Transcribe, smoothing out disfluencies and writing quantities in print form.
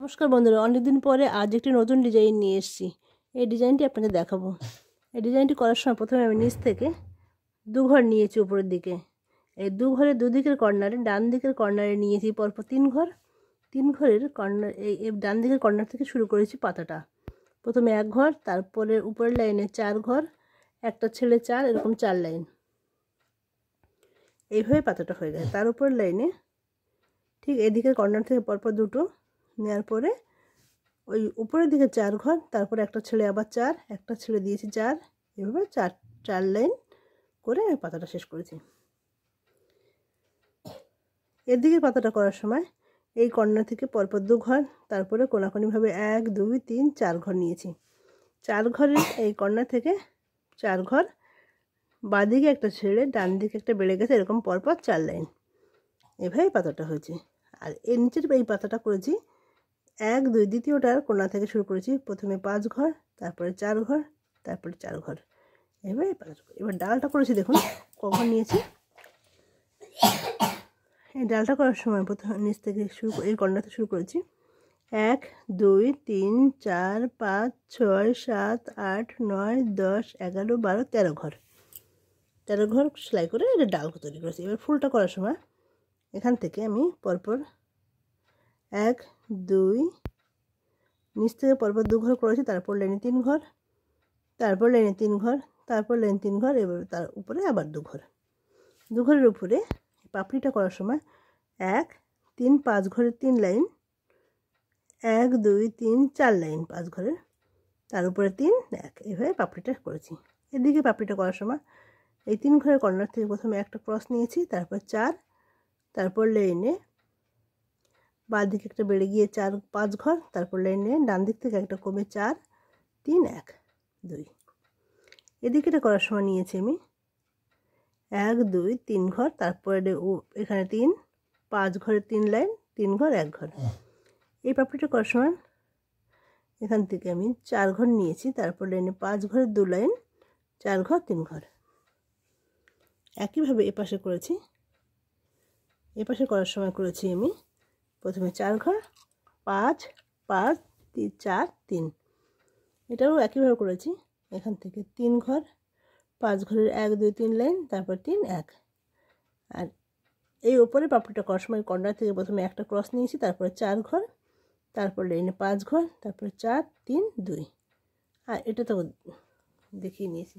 নমস্কার বন্ধুরা, অনেকদিন পরে আজ একটি নতুন ডিজাইন নিয়ে এসেছি। এই ডিজাইনটি আপনাদের দেখাবো। এই ডিজাইনটি করার সময় প্রথমে আমি নিচ থেকে দু ঘর নিয়েছি উপরের দিকে। এই দু ঘরের দুদিকের কর্নারে, ডান দিকের কর্নারে নিয়েছি পরপর তিন ঘর। তিন ঘরের কর্নার, এই ডান দিকের কর্নার থেকে শুরু করেছি পাতাটা। প্রথমে এক ঘর, তারপরে উপরের লাইনে চার ঘর, একটা ছেড়ে চার, এরকম চার লাইন। এইভাবে পাতাটা হয়ে গেছে। তার উপরের লাইনে ঠিক এদিকের কর্নার থেকে পরপর দুটো নেওয়ার পরে ওই উপরের দিকে চার ঘর, তারপরে একটা ছেড়ে আবার চার, একটা ছেড়ে দিয়েছি চার, এভাবে চার চার লাইন করে পাতাটা শেষ করেছি। এদিকে পাতাটা করার সময় এই কর্নার থেকে পরপর দু ঘর, তারপরে কোনাকুনিভাবে এক দুই তিন চার ঘর নিয়েছি। চার ঘরের এই কর্নার থেকে চার ঘর, বাঁদিকে একটা ছেড়ে ডান দিকে একটা বেড়ে গেছে, এরকম পরপর চার লাইন। এভাবেই পাতাটা হয়েছে। আর এর নিচের এই পাতাটা করেছি এক দুই, দ্বিতীয়টার কোণা থেকে শুরু করেছি। প্রথমে পাঁচ ঘর, তারপরে চার ঘর, তারপরে চার ঘর, এভাবে পাতাটা। এবার ডালটা করেছি, দেখুন কখন নিয়েছি। এই ডালটা করার সময় প্রথমে নিচ থেকে শুরু, এই কর্নার থেকে শুরু করেছি। এক দুই তিন চার পাঁচ ছয় সাত আট নয় 10 11 12 13 ঘর, 13 ঘর সেলাই করে এটা ডাল তৈরি করেছি। এবার ফুলটা করার সময় এখান থেকে আমি পরপর এক দুই, নিচ থেকে পরপর দু ঘর করেছি, তারপর লাইনে তিন ঘর, তারপর লাইনে তিন ঘর, তারপর লাইন তিন ঘর, এবার তার উপরে আবার দু ঘর। দু ঘরের উপরে পাপড়িটা করার সময় এক তিন পাঁচ ঘরের তিন লাইন, এক দুই তিন চার লাইন পাঁচ ঘরের, তার উপরে তিন এক, এভাবে পাপড়িটা করেছি। এদিকে পাপড়িটা করার সময় এই তিন ঘরের কর্নার থেকে প্রথমে একটা ক্রস নিয়েছি, তারপর চার, তারপর লাইনে বাঁ দিকে একটা বেড়ে গিয়ে চার পাঁচ ঘর, তারপর লাইনে ডান দিক থেকে একটা কমে চার তিন এক দুই। এদিকে এটা করার সময় নিয়েছি আমি এক দুই তিন ঘর, তারপরে এখানে তিন, পাঁচ ঘরের তিন লাইন, তিন ঘর এক ঘর। এই পাপড়িটা করার সময় এখান থেকে আমি চার ঘর নিয়েছি, তারপর লাইনে পাঁচ ঘরের দু লাইন, চার ঘর তিন ঘর। একইভাবে এপাশে করেছি। এপাশে করার সময় করেছি আমি প্রথমে চার ঘর, পাঁচ পাঁচ তিন চার তিন, এটাও একইভাবে করেছি। এখান থেকে তিন ঘর, পাঁচ ঘরের এক দুই তিন লাইন, তারপর তিন এক। আর এই ওপরে পাপড়িটা করার সময় কর্নার থেকে প্রথমে একটা ক্রস নিয়েছি, তারপরে চার ঘর, তারপর লাইনে পাঁচ ঘর, তারপরে চার তিন দুই। আর এটা তো দেখিয়ে নিয়েছি।